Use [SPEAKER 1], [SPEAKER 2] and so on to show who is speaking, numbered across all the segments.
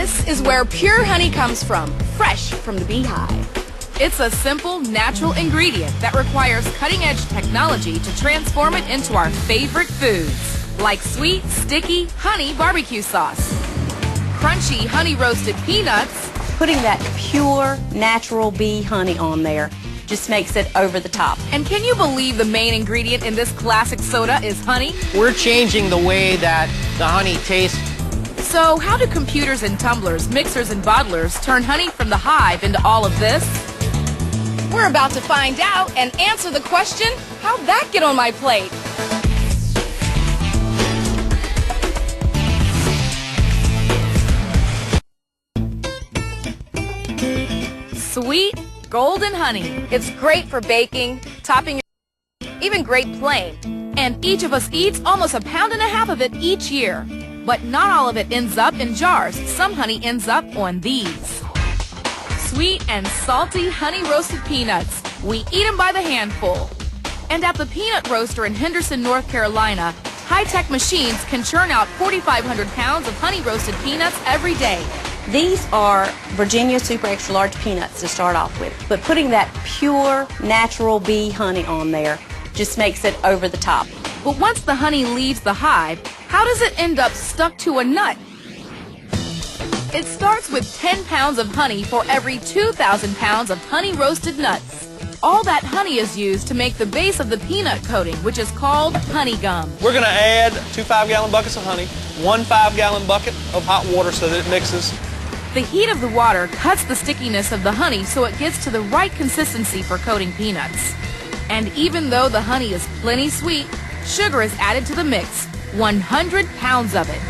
[SPEAKER 1] This is where pure honey comes from, fresh from the beehive. It's a simple, natural ingredient that requires cutting-edge technology to transform it into our favorite foods, like sweet, sticky honey barbecue sauce, crunchy honey-roasted peanuts.
[SPEAKER 2] Putting that pure, natural bee honey on there just makes it over the top.
[SPEAKER 1] And can you believe the main ingredient in this classic soda is honey?
[SPEAKER 3] We're changing the way that the honey tastes.
[SPEAKER 1] So how do computers and tumblers, mixers and bottlers turn honey from the hive into all of this? We're about to find out and answer the question, how'd that get on my plate? Sweet golden honey. It's great for baking, topping your, even great plain. And each of us eats almost 1.5 pounds of it each year. But not all of it ends up in jars. Some honey ends up on these. Sweet and salty honey-roasted peanuts. We eat them by the handful. And at the peanut roaster in Henderson, North Carolina, high-tech machines can churn out 4,500 pounds of honey-roasted peanuts every day.
[SPEAKER 2] These are Virginia Super Extra Large peanuts to start off with. But putting that pure, natural bee honey on there just makes it over the top.
[SPEAKER 1] But once the honey leaves the hive, how does it end up stuck to a nut? It starts with 10 pounds of honey for every 2,000 pounds of honey-roasted nuts. All that honey is used to make the base of the peanut coating, which is called honey gum.
[SPEAKER 4] We're going to add 2 5-gallon buckets of honey, 1 5-gallon bucket of hot water so that it mixes.
[SPEAKER 1] The heat of the water cuts the stickiness of the honey so it gets to the right consistency for coating peanuts. And even though the honey is plenty sweet, sugar is added to the mix, 100 pounds of it.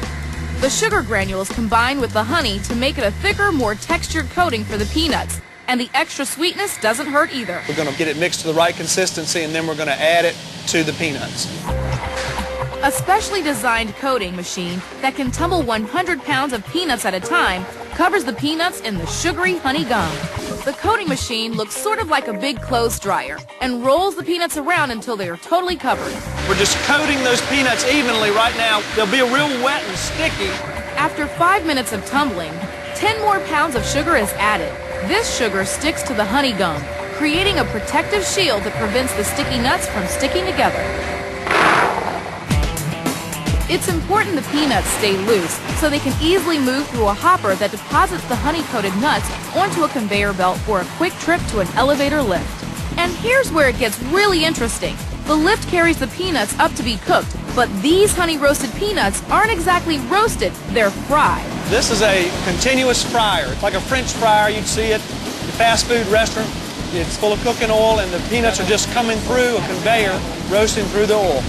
[SPEAKER 1] The sugar granules combine with the honey to make it a thicker, more textured coating for the peanuts. And the extra sweetness doesn't hurt either.
[SPEAKER 4] We're going to get it mixed to the right consistency, and then we're going to add it to the peanuts.
[SPEAKER 1] A specially designed coating machine that can tumble 100 pounds of peanuts at a time covers the peanuts in the sugary honey gum. The coating machine looks sort of like a big clothes dryer and rolls the peanuts around until they are totally covered.
[SPEAKER 4] We're just coating those peanuts evenly right now. They'll be real wet and sticky.
[SPEAKER 1] After 5 minutes of tumbling, 10 more pounds of sugar is added. This sugar sticks to the honey gum, creating a protective shield that prevents the sticky nuts from sticking together. It's important the peanuts stay loose so they can easily move through a hopper that deposits the honey-coated nuts onto a conveyor belt for a quick trip to an elevator lift. And here's where it gets really interesting. The lift carries the peanuts up to be cooked, but these honey-roasted peanuts aren't exactly roasted, they're fried.
[SPEAKER 4] This is a continuous fryer. It's like a French fryer. You'd see it at a fast food restaurant. It's full of cooking oil, and the peanuts are just coming through a conveyor, roasting through the oil.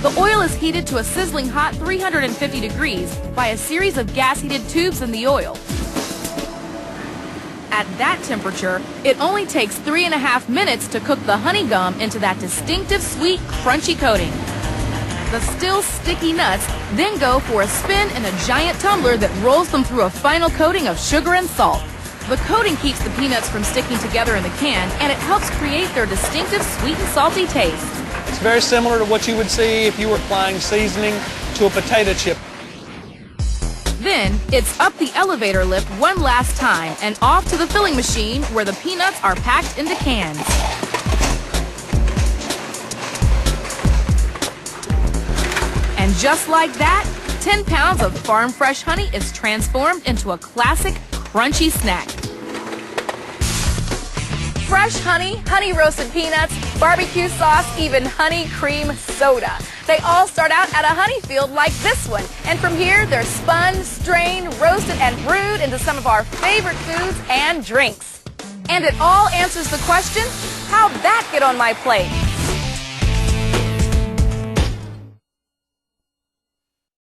[SPEAKER 1] The oil is heated to a sizzling hot 350 degrees by a series of gas-heated tubes in the oil. At that temperature, it only takes 3.5 minutes to cook the honey gum into that distinctive sweet, crunchy coating. The still sticky nuts then go for a spin in a giant tumbler that rolls them through a final coating of sugar and salt. The coating keeps the peanuts from sticking together in the can, and it helps create their distinctive sweet and salty taste.
[SPEAKER 4] It's very similar to what you would see if you were applying seasoning to a potato chip.
[SPEAKER 1] Then, it's up the elevator lift one last time and off to the filling machine where the peanuts are packed into cans. And just like that, 10 pounds of farm fresh honey is transformed into a classic crunchy snack. Fresh honey, honey-roasted peanuts, barbecue sauce, even honey cream soda. They all start out at a honey field like this one. And from here, they're spun, strained, roasted, and brewed into some of our favorite foods and drinks. And it all answers the question, how'd that get on my plate?